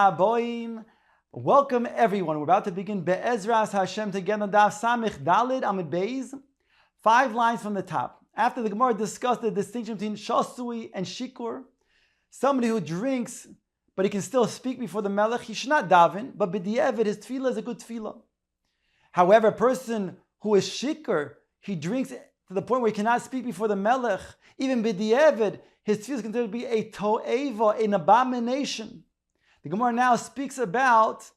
Haboim. Welcome everyone. We're about to begin Be'ezras Hashem together. Daf Samich Dalid Amud Beis. 5 lines from the top. After the Gemara discussed the distinction between Shasui and Shikur, somebody who drinks but he can still speak before the Melech, he should not daven, but b'di'evet, his tefillah is a good tefillah. However, a person who is Shikur, he drinks to the point where he cannot speak before the Melech, even b'di'evet, his tefillah is considered to be a to'eva, an abomination. The Gemara now speaks about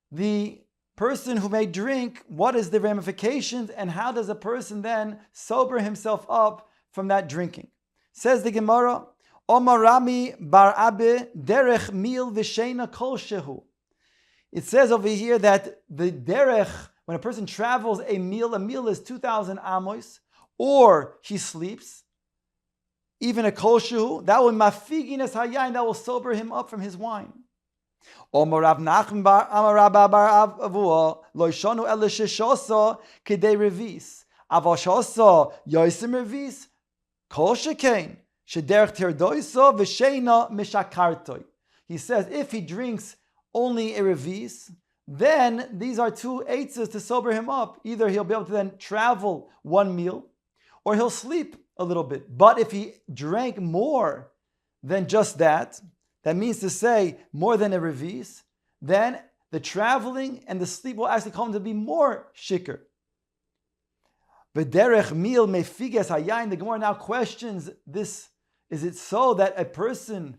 the person who may drink, what is the ramifications, and how does a person then sober himself up from that drinking. Says the Gemara, Omar Rami bar Abe derech mil v'sheina kol shehu. It says over here that the derech, when a person travels a meal is 2,000 amos, or he sleeps, even a kol shehu, that will mafigin es hayayin, that will sober him up from his wine. Omar Rav Nachman bar Amar Rabba bar Avua lo yishonu ela sheshosa kedei revis aval shosa yosim revis kol shekein shederech tirdoisa v'sheina mishakartoi. He says if he drinks only a revis, then these are 2 eitzes to sober him up. Either he'll be able to then travel 1 meal, or he'll sleep a little bit. But if he drank more than just that, that means to say more than a revis, then the traveling and the sleep will actually come to be more shikr. V'derech mil mefiges hayayin. The Gemara now questions this. Is it so that a person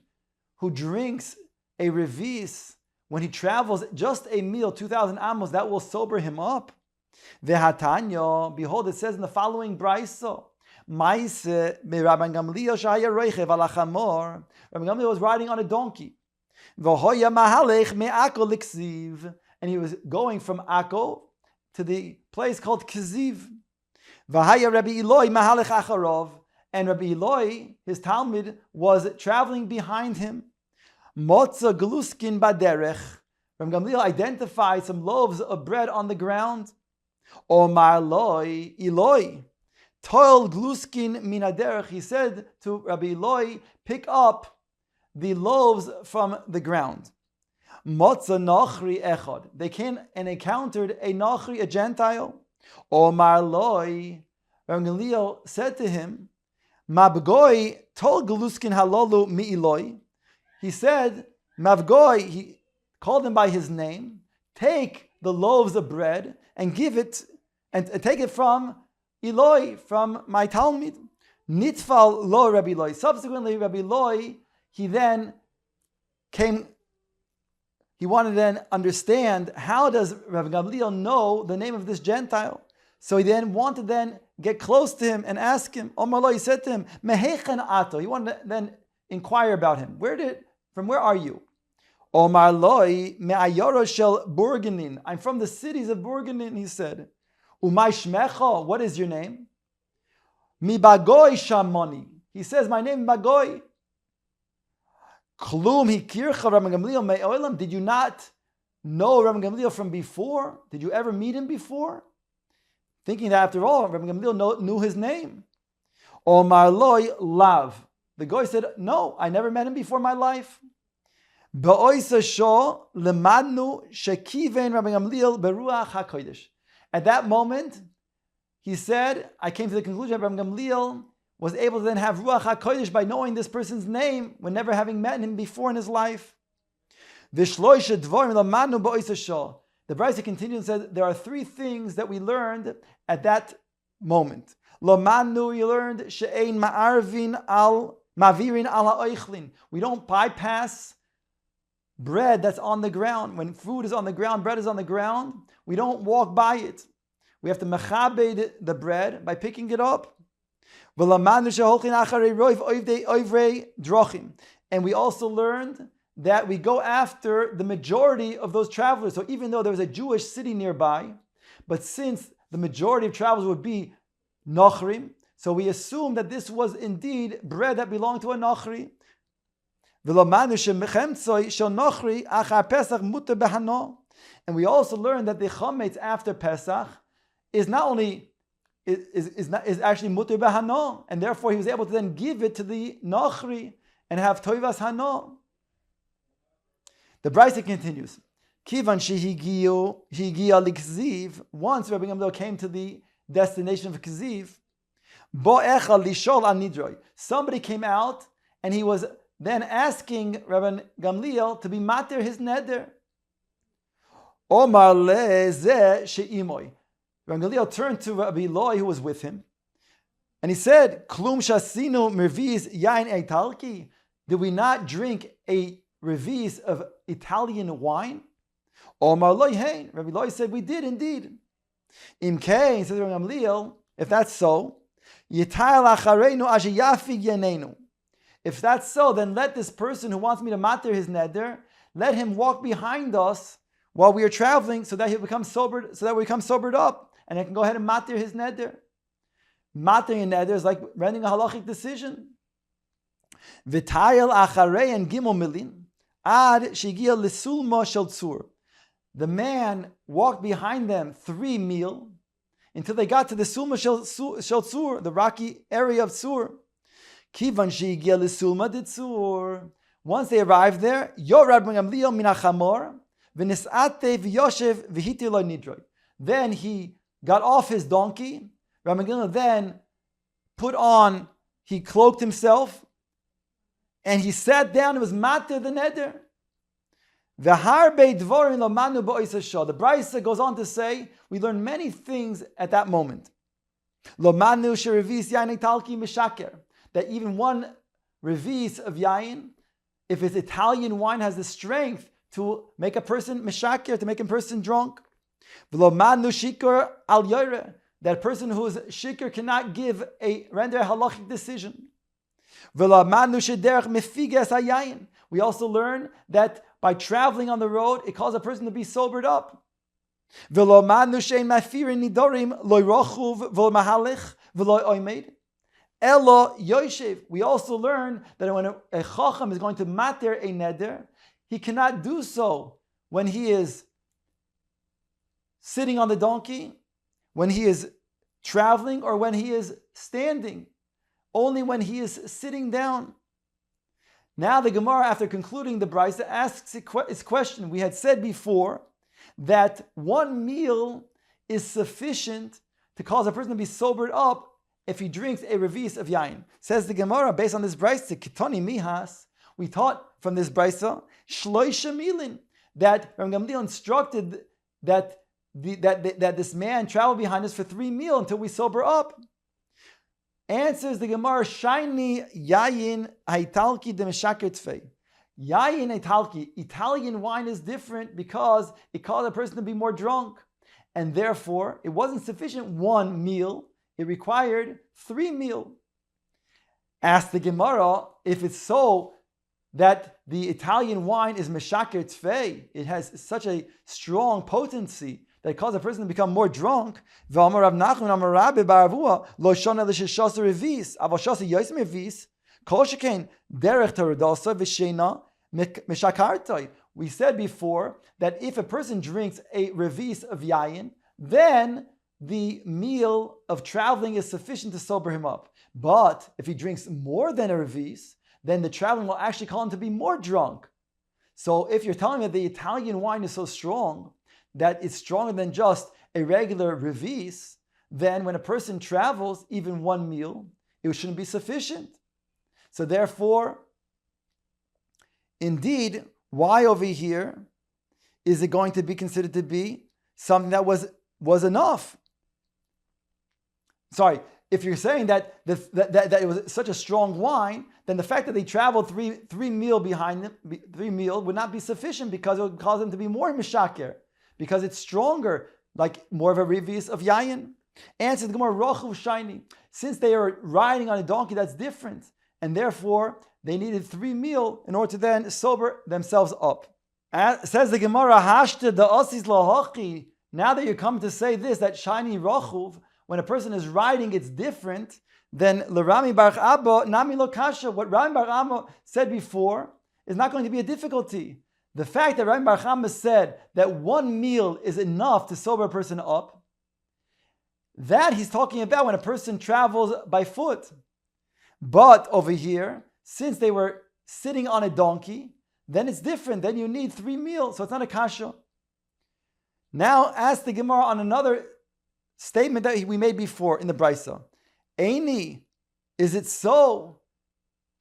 who drinks a revis, when he travels just a meal, 2,000 amos, that will sober him up? V'hatanya, behold, it says in the following brayso, Maise me Rabban Gamliel shaya roichev al achamor. Rabban Gamliel was riding on a donkey. V'hoya mahalech me Akko liksiv, and he was going from Akko to the place called Kiziv. V'haya Rabbi Eloi mahalech acharov, and Rabbi Eloi, his Talmud, was traveling behind him. Motza gluskin baderech. Rabban Gamliel identified some loaves of bread on the ground. Omar Loi Eloi. Toil gluskin minaderech. He said to Rabbi Eloi, pick up the loaves from the ground. Motza nachri echad. They came and encountered a nachri, a Gentile. Omar Loi. Rabbi Gamliel said to him, Mabgoi tol gluskin halolu mi Eloi. He said, Mavgoi, he called him by his name, take the loaves of bread and give it, and take it from Eloi, from my Talmud. Nitfal lo Rabbi Eloi. Subsequently, Rabbi Eloi, he wanted to then understand, how does Rabbi Gamliel know the name of this Gentile? So he then wanted to then get close to him and ask him. Omar lo, he said to him, Mehechen ato. He wanted to then inquire about him. From where are you? Omar loi me'ayoro shel Burganin. I'm from the cities of Burganin, he said. Umay shmecha, what is your name? Mi bagoi shamoni. He says, my name is Bagoi. Klum hikircha Rabbi Gamliel me'olam. Did you not know Rabbi Gamliel from before? Did you ever meet him before? Thinking that after all, Rabbi Gamliel knew his name. Omar loi lav. The guy said, no, I never met him before in my life. At that moment, he said, I came to the conclusion that Rabbi Gamliel was able to then have Ruach HaKodesh by knowing this person's name when never having met him before in his life. The Brisa continued and said, there are 3 things that we learned at that moment. Lomanu, you learned, she'ein ma'arvin al mavirin al ha'oichlin. We don't bypass bread that's on the ground. When food is on the ground, bread is on the ground, we don't walk by it. We have to mechabed the bread by picking it up. And we also learned that we go after the majority of those travelers. So even though there was a Jewish city nearby, but since the majority of travelers would be Nachrim, so we assume that this was indeed bread that belonged to a Nachri. And we also learned that the chametz after Pesach is not only is actually mutter behana, and therefore he was able to then give it to the Nachri and have toivas hana. The Brisa continues. Kivan shehigia likziv. Once Rabbi Gamliel came to the destination of Kziv, bo'echa lishol anidroi. Somebody came out and he was then asking Rabbi Gamliel to be matir his neder. Omar leze she'imoy. Rabbi Gamliel turned to Rabbi Eloi, who was with him, and he said, Klum shasinu merviz yain eitalki. Did we not drink a revis of Italian wine? Omar loy hein. Rabbi Eloi said, we did indeed. Im kain, says Rabbi Gamliel, if that's so, yitayal achareinu asher yafig yanenu. If that's so, then let this person who wants me to matir his neder, let him walk behind us while we are traveling, so that he becomes sobered, so that we become sobered up, and I can go ahead and matir his neder. Matir a neder is like rendering a halachic decision. V'tayel acharei and gimel milin ad shigia lesulma shel tzur. The man walked behind them 3 mil until they got to the sulma shel tzur, the rocky area of tzur. Kivan shigia lesulma de tzur. Once they arrived there, yorad ben Gamliel min hachamor v'nisate v'yoshev v'hiti lo nidroi. Then he got off his donkey. Rabbi Gamliel then he cloaked himself, and he sat down and was matir the neder. The Brisa goes on to say, we learn many things at that moment. That even one revis of yain, if it's Italian wine, has the strength to make a person mishaker, to make a person drunk. That person who is shikr cannot render a halachic decision. We also learn that by traveling on the road, it causes a person to be sobered up. We also learn that when a chacham is going to matir a neder, he cannot do so when he is sitting on the donkey, when he is traveling, or when he is standing. Only when he is sitting down. Now the Gemara, after concluding the Brisa, asks its question. We had said before that 1 meal is sufficient to cause a person to be sobered up if he drinks a revis of yain. Says the Gemara, based on this Brisa, Kitoni Mihas, we taught from this Brisa, Shloisha Milin, that Rabbi Gamliel instructed that this man travel behind us for 3 meals until we sober up. Answers the Gemara, Shaini Yayin Haitalki de Meshaker Tfei. Yayin Haitalki, Italian wine is different because it caused a person to be more drunk. And therefore, it wasn't sufficient 1 meal, it required 3 meals. Ask the Gemara, if it's so that the Italian wine is Meshaker Tfei, it has such a strong potency that cause a person to become more drunk. Then he We said before that if a person drinks a revis of yayin, then the meal of traveling is sufficient to sober him up. But if he drinks more than a revis, then the traveling will actually cause him to be more drunk. So if you're telling me that the Italian wine is so strong, that it's stronger than just a regular revis, then when a person travels, even 1 meal, it shouldn't be sufficient. So therefore, indeed, why over here is it going to be considered to be something that was enough? Sorry, if you're saying that it was such a strong wine, then the fact that they traveled three meal behind them, 3 meal would not be sufficient because it would cause them to be more mishaker, because it's stronger, like more of a revis of yayin. Answer the Gemara, Rochuv Shiny. Since they are riding on a donkey, that's different, and therefore they needed 3 meal in order to then sober themselves up. Says the Gemara, Hashta the Osis Lahachi. Now that you come to say this, that Shiny Rochuv, when a person is riding, it's different. Then L'Rami Baruch Abba Nami Lo Kasha. What Rami Baruch Abba said before is not going to be a difficulty. The fact that Rami Baruch Abba said that 1 meal is enough to sober a person up, that he's talking about when a person travels by foot. But over here, since they were sitting on a donkey, then it's different. Then you need 3 meals, so it's not a kasha. Now, ask the Gemara on another statement that we made before in the Brisa. Eini, is it so?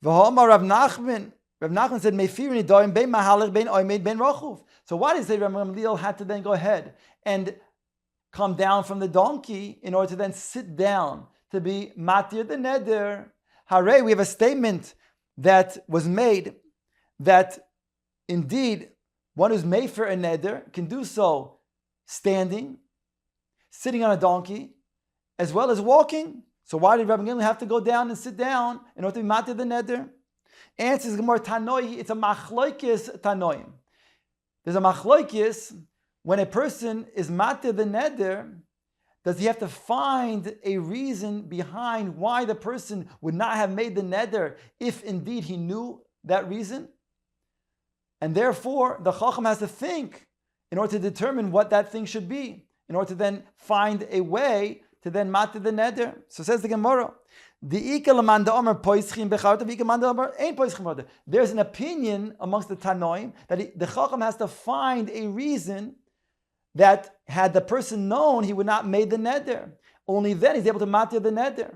V'homar Rav Nachman. Rav Nachman said, Mefirin idorim bein mahalach bein oimed bein rochuv. So why did it say Rav Gamliel had to then go ahead and come down from the donkey in order to then sit down to be matir the neder? Hare, we have a statement that was made that indeed one who's made for a neder can do so standing, sitting on a donkey, as well as walking. So why did Rabbi Gamliel have to go down and sit down in order to be matir the neder? Answers Gemara Tanoi, it's a machloikis tanoim. There's a machloikis when a person is matir the neder. Does he have to find a reason behind why the person would not have made the neder if indeed he knew that reason? And therefore, the chacham has to think in order to determine what that thing should be, in order to then find a way to then matir the neder. So says the Gemara, there's an opinion amongst the Tanoim that the chacham has to find a reason that had the person known, he would not made the neder. Only then he's able to matir the neder.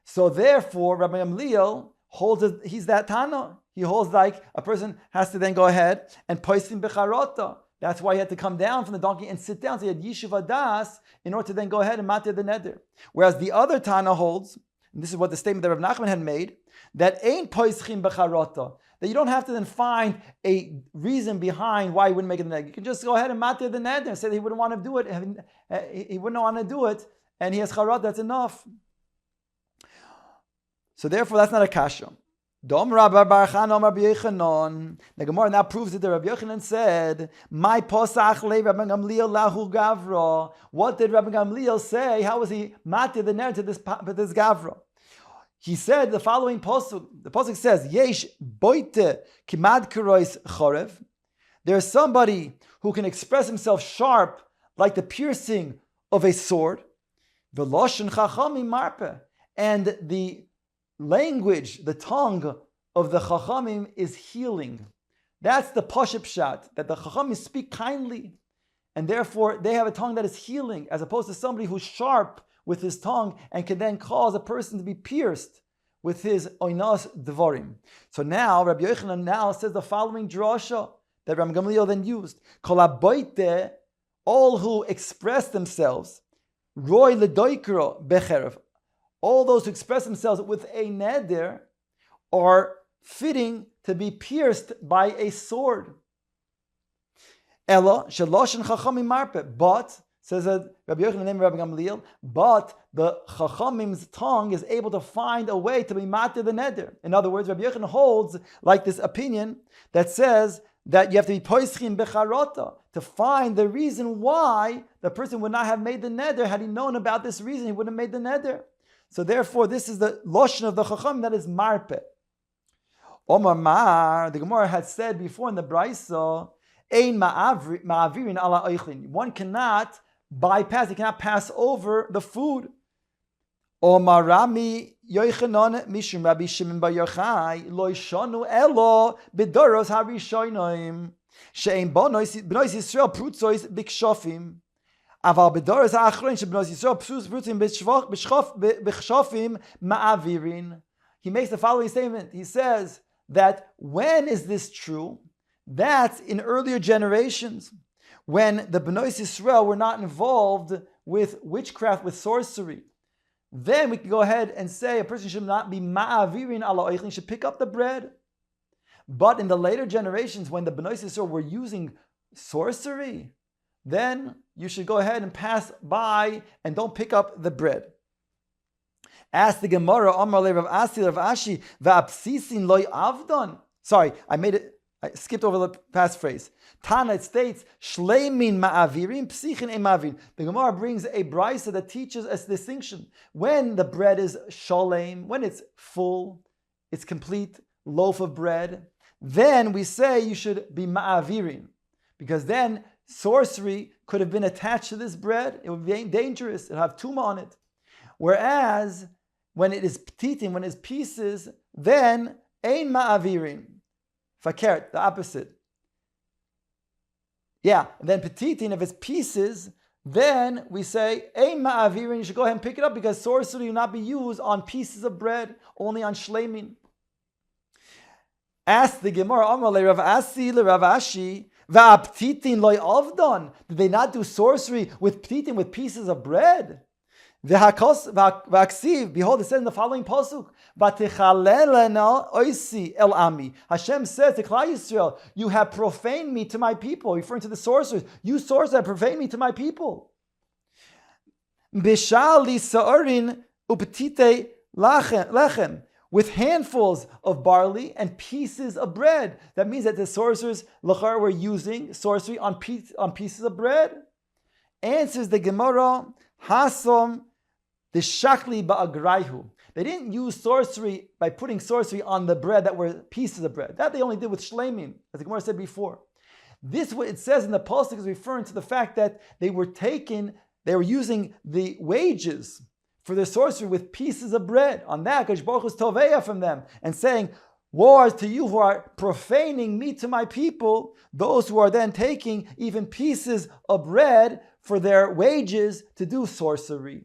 So therefore, Rabbi Gamliel holds, he's that Tana. He holds like a person has to then go ahead and poisim becharota. That's why he had to come down from the donkey and sit down. So he had yishuv das in order to then go ahead and matir the neder. Whereas the other Tana holds, and this is what the statement that Rav Nachman had made, that ain't poischim becharota, that you don't have to then find a reason behind why he wouldn't make it the neder. You can just go ahead and matir the neder and say that he wouldn't want to do it. He wouldn't want to do it, and he has charot. That's enough. So therefore, that's not a kasha. The Gemara now proves that the Rabbi Yochanan said, "My posach le Rabbi Gamliel lahu gavra." What did Rabbi Gamliel say? How was he matir the neder to this gavra? He said the following pasuk. The pasuk says, "Yesh boite kimad kurois chorev." There's somebody who can express himself sharp like the piercing of a sword. V'loshen chachamim marpe, and the language, the tongue of the Chachamim is healing. That's the Pashut Pshat, that the Chachamim speak kindly, and therefore they have a tongue that is healing, as opposed to somebody who's sharp with his tongue and can then cause a person to be pierced with his oinas dvarim. So now Rabbi Yochanan now says the following drasha that Rabbi Gamliel then used: Kol haboite, all who express themselves, roy ledoikro becherev, all those who express themselves with a neder are fitting to be pierced by a sword. Ella sheloshen chachamim marpe, but says that Rabbi Yochanan, the name of Rabbi Gamliel, but the chachamim's tongue is able to find a way to be matir the neder. In other words, Rabbi Yochanan holds like this opinion that says that you have to be poischim becharota to find the reason why the person would not have made the neder. Had he known about this reason, he wouldn't have made the neder. So therefore, this is the loshen of the chacham that is marpe. Omar Mar, the Gemara had said before in the Brisa, ein ma'avirin ala oichlin. One cannot bypass, he cannot pass over the food. Omar Rami Yochanan mishum Rabbi Shimon bar Yochai lo yishanu elo b'doros harishonim she'ein b'nois Yisrael prutzois b'kshofim. Aval b'doros ha'achroin she'b'nois Yisrael prutzim b'kshofim ma'avirin. He makes the following statement. He says that when is this true? That's in earlier generations, when the Bnei Yisrael were not involved with witchcraft, with sorcery. Then we can go ahead and say a person should not be ma'avirin ala oichlin, should pick up the bread. But in the later generations, when the Bnei Yisrael were using sorcery, then you should go ahead and pass by and don't pick up the bread. Ask the Gemara, Amar le Rav Asi, Rav Ashi, va'apsisin loy avdon. Sorry, I skipped over the past phrase. Tana, it states, shleimin ma'avirim, psichin e ma'avirim. The Gemara brings a brisa that teaches us distinction. When the bread is shalem, when it's full, it's complete loaf of bread, then we say you should be ma'avirim. Because then sorcery could have been attached to this bread. It would be dangerous. It would have tumah on it. Whereas, when it is petitim, when it's pieces, then ein ma'avirim. fakert, the opposite. Yeah, and then petitin, if it's pieces, then we say, ein ma'avirin, you should go ahead and pick it up because sorcery will not be used on pieces of bread, only on shleimin. Ask the Gemara, Amar le Rav Asi le Rav Ashi, va'aptitin loy avdon. Did they not do sorcery with ptitin, with pieces of bread? V'aksiv, behold, it says in the following pasuk, v'techalelena oisi el ami. Hashem says to Klal Yisrael, you have profaned me to my people, referring to the sorcerers. You sorcerers have profaned me to my people. Bishali sa'arin upetite lechem. With handfuls of barley and pieces of bread. That means that the sorcerers l'char were using sorcery on pieces of bread. Answers the Gemara, Hasom the shakli ba'agraihu. They didn't use sorcery by putting sorcery on the bread that were pieces of bread. That they only did with shleimim, as the Gemara said before. This, what it says in the pasuk, is referring to the fact that they were using the wages for their sorcery with pieces of bread. On that, Kadosh Baruch Hu is toveya from them and saying, woe to you who are profaning me to my people, those who are then taking even pieces of bread for their wages to do sorcery.